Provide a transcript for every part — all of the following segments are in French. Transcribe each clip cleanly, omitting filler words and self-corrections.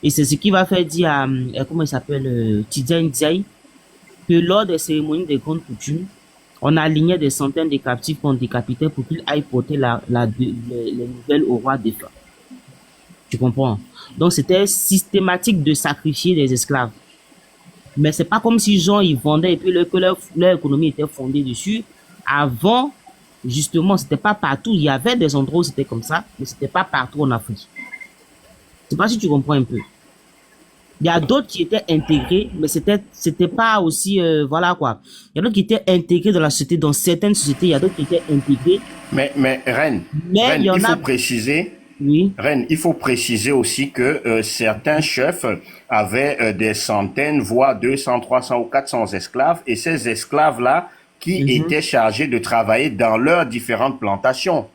Et c'est ce qui va faire dire à, comment il s'appelle, Tidjane Ndiaye, que lors des cérémonies des grandes coutumes, on alignait des centaines de captifs qu'on décapitait pour qu'ils aillent porter les nouvelles au roi défunt. Tu comprends? Donc c'était systématique de sacrifier des esclaves. Mais c'est pas comme si gens ils vendaient et puis leur économie était fondée dessus. Avant, justement, c'était pas partout. Il y avait des endroits où c'était comme ça, mais c'était pas partout en Afrique. Je sais pas si tu comprends un peu. Il y a d'autres qui étaient intégrés, mais c'était pas aussi voilà quoi. Il y a d'autres qui étaient intégrés dans la société, dans certaines sociétés, il y a d'autres qui étaient intégrés, Mais mais il y en a oui. Il faut préciser aussi que certains chefs avaient des centaines, voire 200, 300 ou 400 esclaves, et ces esclaves-là qui Mhm, étaient chargés de travailler dans leurs différentes plantations.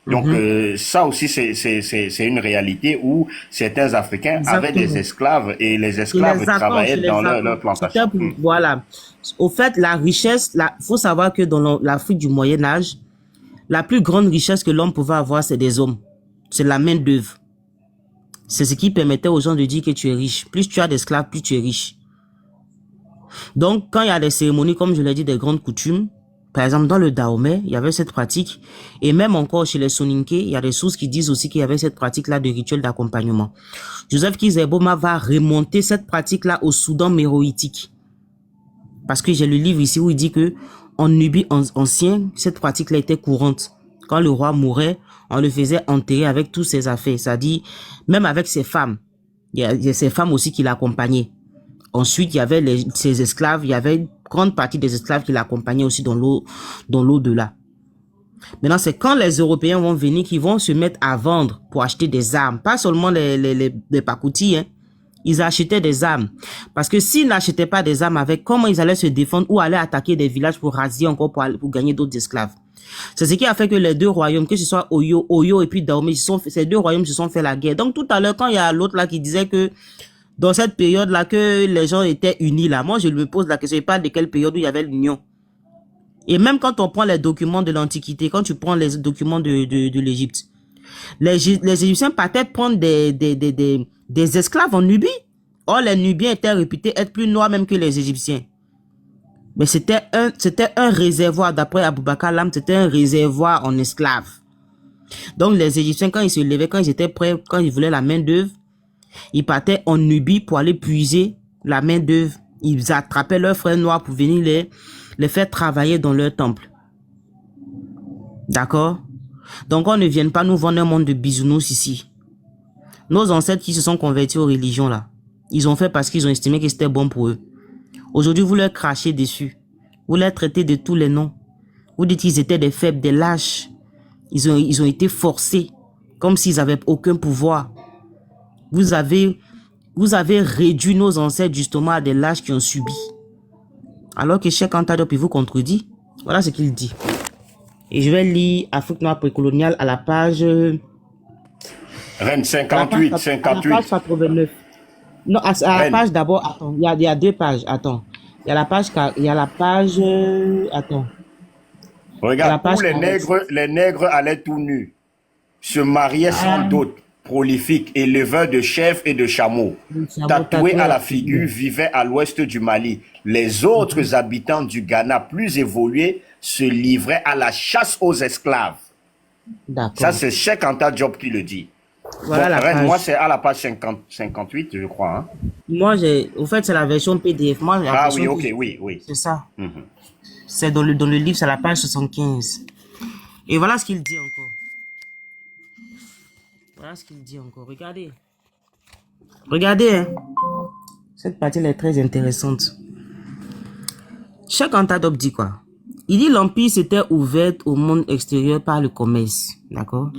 Donc mhm. ça aussi, c'est une réalité où certains Africains avaient des Exactement. esclaves et les Je esclaves les travaillaient dans attends. leur C'était plantation. pour, voilà. Au fait, la richesse, faut savoir que dans l'Afrique du Moyen Âge, la plus grande richesse que l'homme pouvait avoir, c'est des hommes. C'est la main d'œuvre. C'est ce qui permettait aux gens de dire que tu es riche. Plus tu as d'esclaves, plus tu es riche. Donc, quand il y a des cérémonies, comme je l'ai dit, des grandes coutumes, par exemple, dans le Dahomey, il y avait cette pratique. Et même encore chez les Soninké, il y a des sources qui disent aussi qu'il y avait cette pratique-là de rituel d'accompagnement. Joseph Kizeboma va remonter cette pratique-là au Soudan méroïtique. Parce que j'ai le livre ici où il dit que en Nubie ancien, cette pratique-là était courante. Quand le roi mourait, on le faisait enterrer avec tous ses affaires. C'est-à-dire, même avec ses femmes. Il y a ses femmes aussi qui l'accompagnaient. Ensuite, il y avait ses esclaves. Il y avait une grande partie des esclaves qui l'accompagnaient aussi dans l'au-delà. Maintenant, c'est quand les Européens vont venir qu'ils vont se mettre à vendre pour acheter des armes. Pas seulement les pakoutis, hein. Ils achetaient des armes. Parce que s'ils n'achetaient pas des armes avec, comment ils allaient se défendre ou aller attaquer des villages pour raser encore pour gagner d'autres esclaves. C'est ce qui a fait que les deux royaumes, que ce soit Oyo et puis Dahomey, ces deux royaumes se sont fait la guerre. Donc tout à l'heure, quand il y a l'autre là qui disait que dans cette période-là, que les gens étaient unis là, moi je me pose la question, je parle de quelle période où il y avait l'union. Et même quand on prend les documents de l'Antiquité, quand tu prends les documents de l'Égypte, les Égyptiens partaient prendre des esclaves en Nubie. Or, les Nubiens étaient réputés être plus noirs même que les Égyptiens. Mais c'était un réservoir, d'après Aboubakar Lam, c'était un réservoir en esclaves. Donc, les Égyptiens, quand ils se levaient, quand ils étaient prêts, quand ils voulaient la main-d'œuvre, ils partaient en Nubie pour aller puiser la main-d'œuvre. Ils attrapaient leurs frères noirs pour venir les faire travailler dans leur temple. D'accord? Donc, on ne vient pas nous vendre un monde de bisounours ici. Nos ancêtres qui se sont convertis aux religions là, ils ont fait parce qu'ils ont estimé que c'était bon pour eux. Aujourd'hui, vous leur crachez dessus. Vous les traitez de tous les noms. Vous dites qu'ils étaient des faibles, des lâches. Ils ont été forcés, comme s'ils avaient aucun pouvoir. Vous avez réduit nos ancêtres justement à des lâches qui ont subi. Alors que Cheikh Anta Diop, il vous contredit. Voilà ce qu'il dit. Et je vais lire Afrique noire précoloniale à la page... Rennes À la page 58. 89. Non, à la Rennes, page d'abord, attends, il y a deux pages, attends. Attends, il y a la regarde, où page 40. les nègres allaient tout nus, se mariaient sans Ah, dot, prolifiques, éleveurs de chèvres et de chameaux, le chameau tatoués tatoué à à la la figure, figure. vivaient à l'ouest du Mali. Les autres habitants du Ghana plus évolués se livraient à la chasse aux esclaves. Ça, D'accord. c'est Cheikh Anta Diop qui le dit. Voilà Bon, la Rennes, moi, page. c'est à la page 58, je crois. Hein. Moi, au fait, c'est la version PDF. Moi, la Ah oui, version que ok, j'ai, oui, oui. c'est ça. Mhm. C'est dans le livre, c'est la page 75. Et voilà ce qu'il dit encore. Voilà ce qu'il dit encore. Regardez. Regardez, hein. Cette partie elle est très intéressante. Cheikh Anta Diop dit quoi? Il dit l'Empire s'était ouvert au monde extérieur par le commerce. D'accord?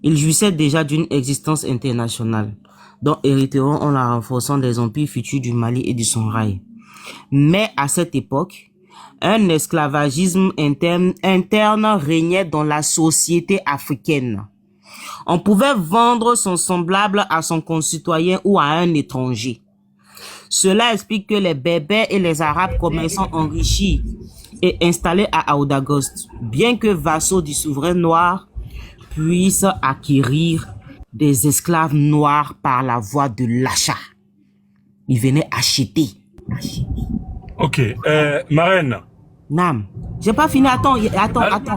Il jouissait déjà d'une existence internationale, dont hériteront en la renforçant des empires futurs du Mali et du Songhai. Mais à cette époque, un esclavagisme interne régnait dans la société africaine. On pouvait vendre son semblable à son concitoyen ou à un étranger. Cela explique que les Berbères et les Arabes commerçants enrichis et installés à Aoudagost, bien que vassaux du souverain noir, puissent acquérir des esclaves noirs par la voie de l'achat. Ils venaient acheter. Ok. Marraine. Nam, j'ai pas fini. Attends,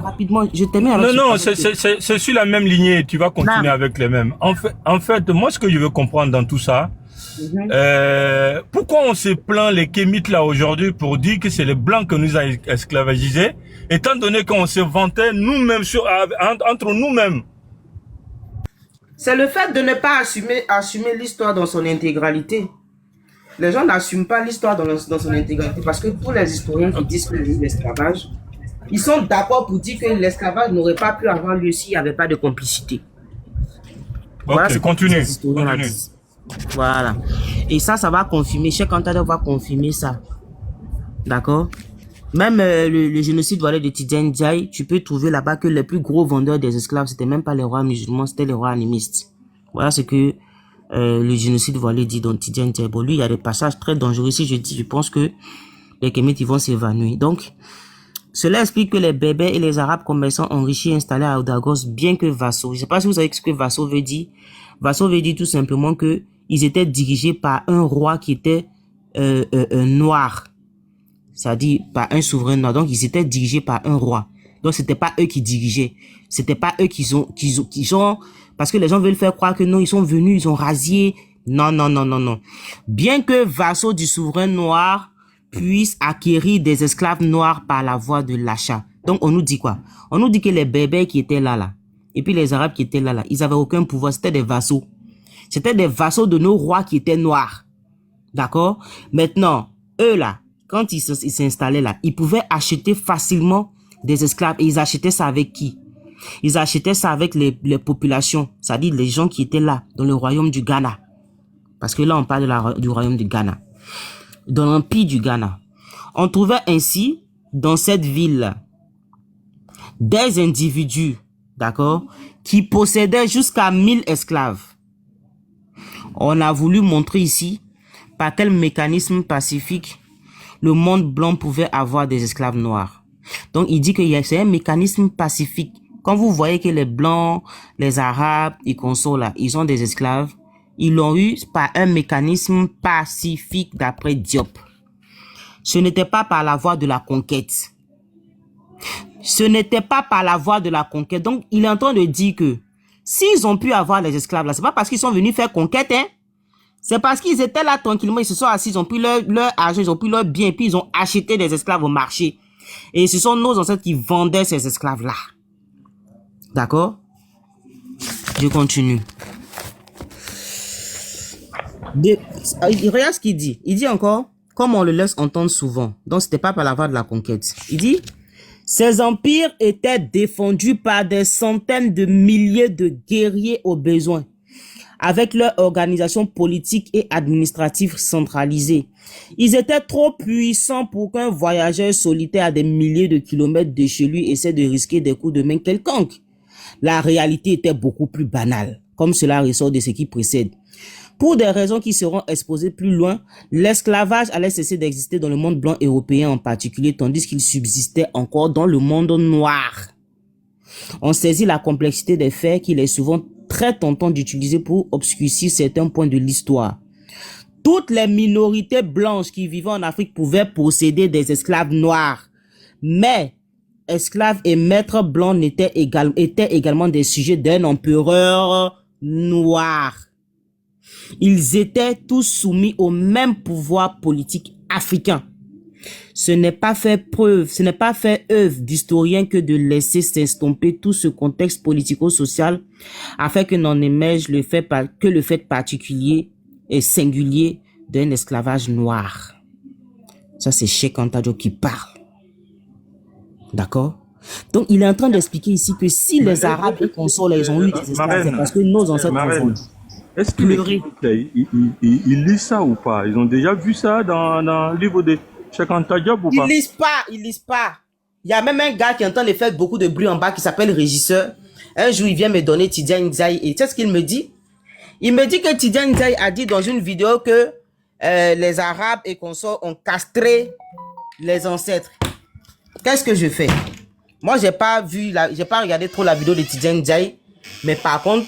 rapidement. Je termine avec Non, c'est sur la même lignée. Tu vas continuer avec les mêmes. En fait, moi, ce que je veux comprendre dans tout ça, pourquoi on se plaint les Kémites là aujourd'hui pour dire que c'est les Blancs que nous a esclavagisés, étant donné qu'on se vantait nous-mêmes entre nous-mêmes. C'est le fait de ne pas assumer l'histoire dans son intégralité. Les gens n'assument pas l'histoire dans son intégralité parce que tous les historiens qui disent que l'esclavage, ils sont d'accord pour dire que l'esclavage n'aurait pas pu avoir lieu s'il n'y avait pas de complicité. Voilà, ok, continue. Voilà. Et ça va confirmer. Cheikh Anta Diop va confirmer ça. D'accord? Même le génocide voilà, de Tidjane Ndiaye, tu peux trouver là-bas que les plus gros vendeurs des esclaves, c'était même pas les rois musulmans, c'était les rois animistes. Voilà ce que le génocide voilà, dit dans Tidjane Ndiaye. Bon, lui, il y a des passages très dangereux. Si je pense que les Kémites, ils vont s'évanouir. Donc, cela explique que les Berbères et les Arabes commerçants enrichis installés à Oudagos, bien que vassaux. Je ne sais pas si vous savez ce que vassaux veut dire. Vassaux veut dire tout simplement que ils étaient dirigés par un roi qui était noir. C'est-à-dire par un souverain noir. Donc, ils étaient dirigés par un roi. Donc, c'était pas eux qui dirigeaient. C'était pas eux qui ont, parce que les gens veulent faire croire que non, ils sont venus, ils ont rasié. Non. Bien que vassaux du souverain noir puissent acquérir des esclaves noirs par la voie de l'achat. Donc, on nous dit quoi? On nous dit que les Berbères qui étaient là, et puis les Arabes qui étaient là, ils avaient aucun pouvoir. C'était des vassaux. C'était des vassaux de nos rois qui étaient noirs. D'accord? Maintenant, eux là, quand ils s'installaient là, ils pouvaient acheter facilement des esclaves. Et ils achetaient ça avec qui? Ils achetaient ça avec les populations, c'est-à-dire les gens qui étaient là, dans le royaume du Ghana. Parce que là, on parle du royaume du Ghana. Dans l'empire du Ghana. On trouvait ainsi, dans cette ville, des individus, d'accord, qui possédaient jusqu'à 1000 esclaves. On a voulu montrer ici par quel mécanisme pacifique le monde blanc pouvait avoir des esclaves noirs. Donc, il dit que c'est un mécanisme pacifique. Quand vous voyez que les Blancs, les Arabes, les consorts là, ils ont des esclaves, ils l'ont eu par un mécanisme pacifique d'après Diop. Ce n'était pas par la voie de la conquête. Ce n'était pas par la voie de la conquête. Donc, il est en train de dire que s'ils ont pu avoir les esclaves là, c'est pas parce qu'ils sont venus faire conquête, hein. C'est parce qu'ils étaient là tranquillement, ils se sont assis, ils ont pris leur argent, ils ont pris leur bien, et puis ils ont acheté des esclaves au marché. Et ce sont nos ancêtres qui vendaient ces esclaves-là. D'accord? Je continue. Regarde ce qu'il dit. Il dit encore, comme on le laisse entendre souvent, donc c'était pas par la voie de la conquête. Il dit, ces empires étaient défendus par des centaines de milliers de guerriers au besoin, avec leur organisation politique et administrative centralisée. Ils étaient trop puissants pour qu'un voyageur solitaire à des milliers de kilomètres de chez lui essaie de risquer des coups de main quelconques. La réalité était beaucoup plus banale, comme cela ressort de ce qui précède. Pour des raisons qui seront exposées plus loin, l'esclavage allait cesser d'exister dans le monde blanc européen en particulier, tandis qu'il subsistait encore dans le monde noir. On saisit la complexité des faits qu'il est souvent très tentant d'utiliser pour obscurcir certains points de l'histoire. Toutes les minorités blanches qui vivaient en Afrique pouvaient posséder des esclaves noirs, mais esclaves et maîtres blancs étaient également des sujets d'un empereur noir. Ils étaient tous soumis au même pouvoir politique africain. Ce n'est pas fait œuvre d'historien que de laisser s'estomper tout ce contexte politico-social afin que n'en émerge le fait particulier et singulier d'un esclavage noir. Ça, c'est Cheikh Anta Diop qui parle. D'accord? Donc, il est en train d'expliquer ici que si les Arabes et consorts, ils ont eu des esclaves, c'est parce que nos ancêtres ont est-ce que ils lisent ça ou pas? Ils ont déjà vu ça dans le livre de Cheikh Anta Diop ou pas? Ils lisent pas. Il y a même un gars qui entend les faire beaucoup de bruit en bas qui s'appelle Régisseur. Un jour, il vient me donner Tidjane Ndiaye et tu sais ce qu'il me dit? Il me dit que Tidjane Ndiaye a dit dans une vidéo que les Arabes et consorts ont castré les ancêtres. Qu'est-ce que je fais? Moi, j'ai pas regardé trop la vidéo de Tidjane Ndiaye, mais par contre,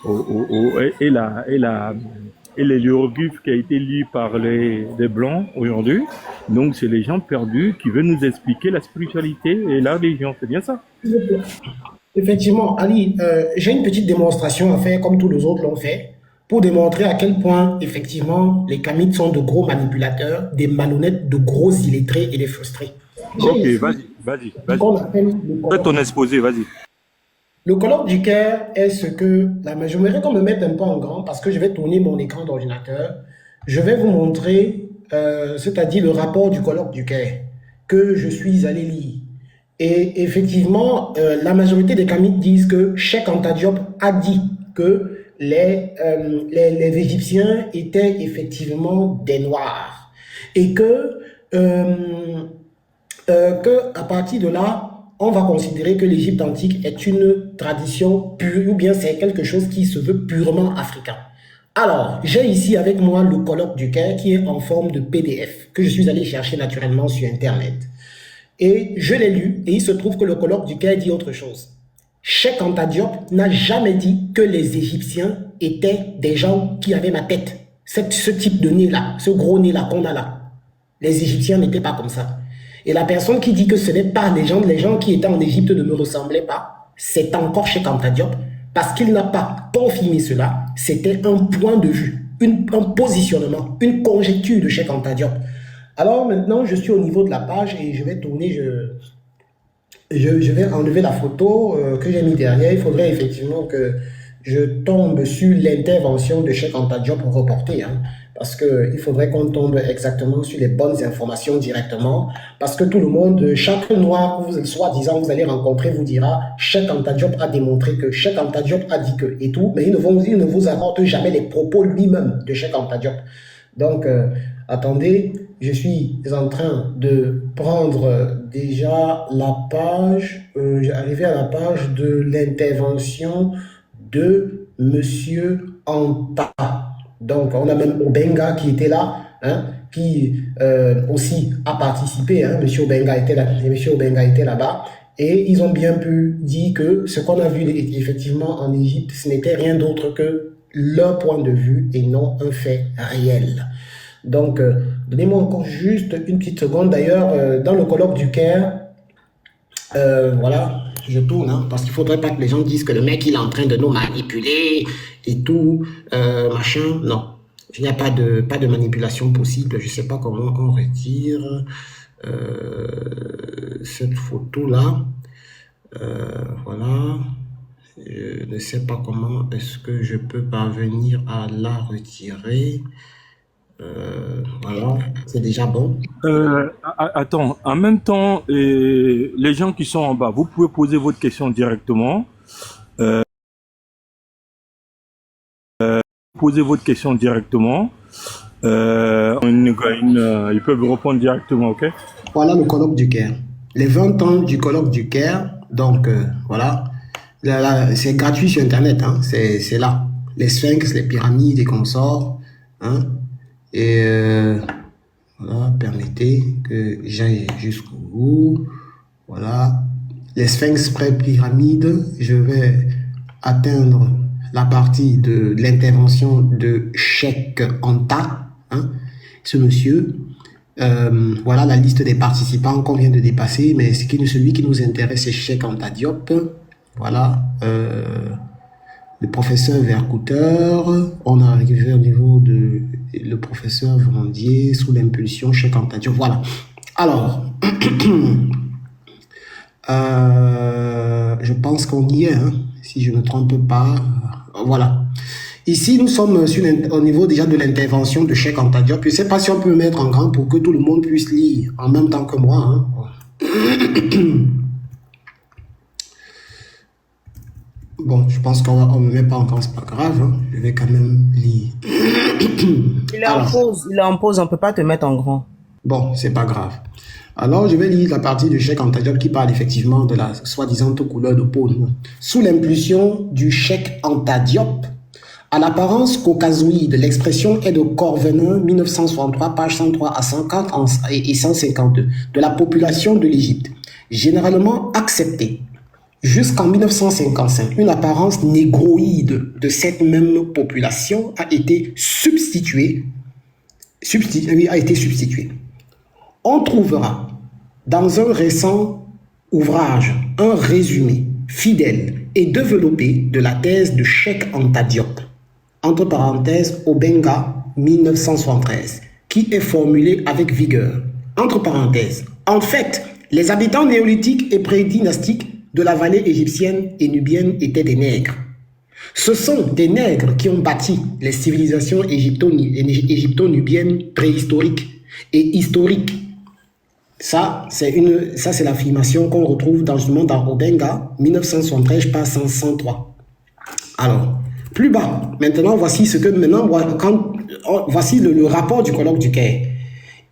et les hiéroglyphes qui a été lu par les Blancs aujourd'hui. Donc, c'est les gens perdus qui veulent nous expliquer la spiritualité et la religion. C'est bien ça? Effectivement, Ali, j'ai une petite démonstration à faire comme tous les autres l'ont fait pour démontrer à quel point, effectivement, les Kamites sont de gros manipulateurs, des malhonnêtes, de gros illettrés et des frustrés. Ok, vas-y. Fais ton exposé, vas-y. Le colloque du Caire est ce que... J'aimerais qu'on me mette un peu en grand parce que je vais tourner mon écran d'ordinateur. Je vais vous montrer, c'est-à-dire le rapport du colloque du Caire que je suis allé lire. Et effectivement, la majorité des Kamites disent que Cheikh Anta Diop a dit que les Égyptiens étaient effectivement des Noirs. Et que à partir de là, on va considérer que l'Égypte antique est une tradition pure, ou bien c'est quelque chose qui se veut purement africain. Alors, j'ai ici avec moi le colloque du Caire qui est en forme de PDF, que je suis allé chercher naturellement sur Internet. Et je l'ai lu, et il se trouve que le colloque du Caire dit autre chose. Cheikh Anta Diop n'a jamais dit que les Égyptiens étaient des gens qui avaient ma tête. Ce type de nez-là, ce gros nez-là qu'on a là. Les Égyptiens n'étaient pas comme ça. Et la personne qui dit que ce n'est pas les gens qui étaient en Égypte ne me ressemblaient pas, c'est encore Cheikh Anta Diop, parce qu'il n'a pas confirmé cela. C'était un point de vue, un positionnement, une conjecture de Cheikh Anta Diop. Alors maintenant, je suis au niveau de la page et je vais tourner, je vais enlever la photo que j'ai mis derrière. Il faudrait effectivement que je tombe sur l'intervention de Cheikh Anta Diop pour reporter, hein, parce qu'il faudrait qu'on tombe exactement sur les bonnes informations directement, parce que tout le monde, chaque noir que vous, soi-disant, vous allez rencontrer vous dira Cheikh Anta Diop a démontré que, Cheikh Anta Diop a dit que, et tout, mais il ne vous apporte jamais les propos lui-même de Cheikh Anta Diop. Donc, attendez, je suis en train de prendre déjà la page, j'arrivais à la page de l'intervention de Monsieur Anta. Donc, on a même Obenga qui était là, hein, qui aussi a participé. Hein, Monsieur Obenga était là, Monsieur Obenga était là-bas. Et ils ont bien pu dire que ce qu'on a vu effectivement en Égypte, ce n'était rien d'autre que leur point de vue et non un fait réel. Donc, donnez-moi encore juste une petite seconde. D'ailleurs, dans le colloque du Caire, voilà, je tourne, hein, parce qu'il ne faudrait pas que les gens disent que le mec, il est en train de nous manipuler et tout, machin. Non, il n'y a pas de manipulation possible. Je ne sais pas comment on retire cette photo-là. Voilà. Je ne sais pas comment est-ce que je peux parvenir à la retirer. Voilà, c'est déjà bon. Attends, en même temps, les gens qui sont en bas, vous pouvez poser votre question directement. Posez votre question directement. Ils peuvent répondre directement, ok? Voilà le colloque du Caire. Les 20 ans du colloque du Caire. Donc, voilà. C'est gratuit sur Internet. Hein. C'est là. Les sphinx, les pyramides et consorts. Hein. Et voilà, permettez que j'aille jusqu'au bout. Voilà. Les sphinx pré-pyramides. Je vais atteindre la partie de l'intervention de Cheikh Anta, hein, ce monsieur. Voilà la liste des participants qu'on vient de dépasser, mais celui qui nous intéresse, c'est Cheikh Anta Diop. Voilà, le professeur Vercouteur. On a arrivé au niveau de le professeur Vendier sous l'impulsion Cheikh Anta Diop. Voilà. Alors, je pense qu'on y est, hein, si je ne me trompe pas. Voilà. Ici, nous sommes au niveau déjà de l'intervention de Cheikh Anta Diop. Je ne sais pas si on peut me mettre en grand pour que tout le monde puisse lire en même temps que moi. Hein. Bon, je pense qu'on ne me met pas en grand, c'est pas grave. Hein. Je vais quand même lire. Il est en pause, on ne peut pas te mettre en grand. Bon, c'est pas grave. Alors, je vais lire la partie de Cheikh Anta Diop qui parle effectivement de la soi-disant couleur de peau. Sous l'impulsion du Cheikh Anta Diop, à l'apparence caucasoïde, l'expression est de Corvenin, 1963, page 103 à 140 et 152, de la population de l'Égypte, généralement acceptée. jusqu'en 1955, une apparence négroïde de cette même population a été substituée. On trouvera dans un récent ouvrage un résumé fidèle et développé de la thèse de Cheikh Anta Diop, entre parenthèses Obenga 1973, qui est formulée avec vigueur. Entre parenthèses, en fait, les habitants néolithiques et prédynastiques de la vallée égyptienne et nubienne étaient des nègres. Ce sont des nègres qui ont bâti les civilisations égypto-nubiennes préhistoriques et historiques. Ça, c'est l'affirmation qu'on retrouve dans le monde dans Obenga, 1973, page 103. Alors, plus bas, maintenant, voici le rapport du colloque du Caire.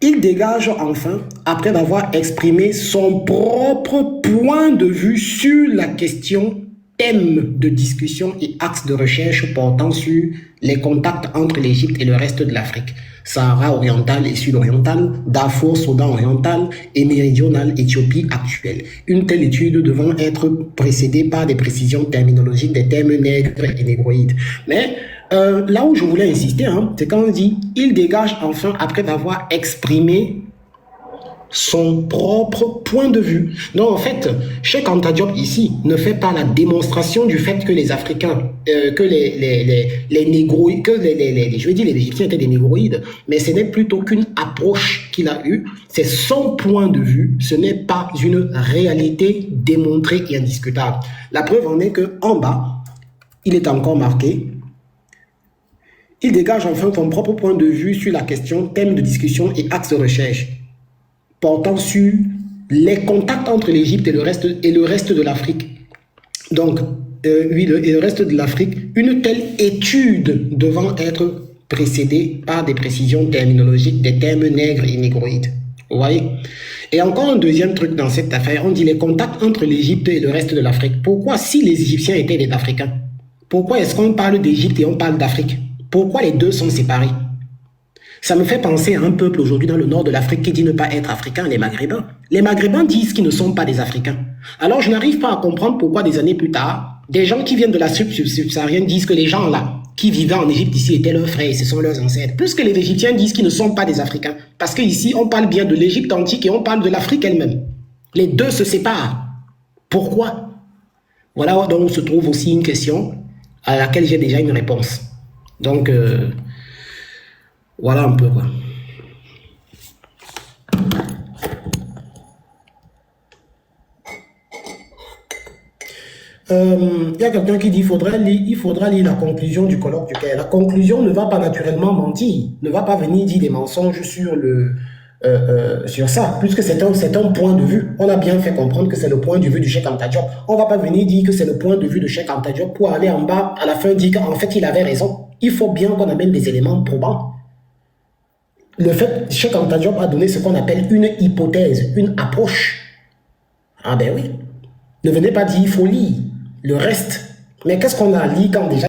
Il dégage enfin, après avoir exprimé son propre point de vue sur la question, thème de discussion et axe de recherche portant sur les contacts entre l'Égypte et le reste de l'Afrique, Sahara oriental et sud-oriental, Darfour, Soudan oriental et méridional, Éthiopie actuelle. Une telle étude devant être précédée par des précisions terminologiques des termes nègres et négroïdes. Mais là où je voulais insister, c'est quand on dit « il dégage enfin après avoir exprimé son propre point de vue ». Non, en fait, Cheikh Anta Diop ici ne fait pas la démonstration du fait que les Africains, que les négroïdes, je vais dire les Égyptiens étaient des négroïdes, mais ce n'est plutôt qu'une approche qu'il a eue. C'est son point de vue, ce n'est pas une réalité démontrée et indiscutable. La preuve en est qu'en bas, il est encore marqué « il dégage enfin son propre point de vue sur la question, thème de discussion et axe de recherche portant sur les contacts entre l'Égypte et le reste de l'Afrique. » Donc, oui, et le reste de l'Afrique, une telle étude devant être précédée par des précisions terminologiques des termes nègres et négroïdes. Vous voyez? Et encore un deuxième truc dans cette affaire, on dit les contacts entre l'Égypte et le reste de l'Afrique. Pourquoi, si les Égyptiens étaient des Africains, pourquoi est-ce qu'on parle d'Égypte et on parle d'Afrique? Pourquoi les deux sont séparés? Ça me fait penser à un peuple aujourd'hui dans le nord de l'Afrique qui dit ne pas être africain, les Maghrébins. Les Maghrébins disent qu'ils ne sont pas des Africains. Alors je n'arrive pas à comprendre pourquoi des années plus tard, des gens qui viennent de la subsaharienne disent que les gens là, qui vivaient en Égypte ici étaient leurs frères et ce sont leurs ancêtres. Puisque les Égyptiens disent qu'ils ne sont pas des Africains. Parce qu'ici on parle bien de l'Égypte antique et on parle de l'Afrique elle-même. Les deux se séparent. Pourquoi? Voilà donc se trouve aussi une question à laquelle j'ai déjà une réponse. Donc, voilà un peu quoi. Il y a quelqu'un qui dit il faudra lire la conclusion du colloque du Caire. La conclusion ne va pas naturellement mentir, ne va pas venir dire des mensonges sur ça, puisque c'est un point de vue. On a bien fait comprendre que c'est le point de vue du Cheikh Anta Diop. On ne va pas venir dire que c'est le point de vue de Cheikh Anta Diop pour aller en bas, à la fin dire qu'en fait il avait raison. Il faut bien qu'on amène des éléments probants. Le fait que Cheikh Anta Diop a donné ce qu'on appelle une hypothèse, une approche. Ah ben oui. Ne venez pas dire il faut lire le reste. Mais qu'est-ce qu'on a lu quand déjà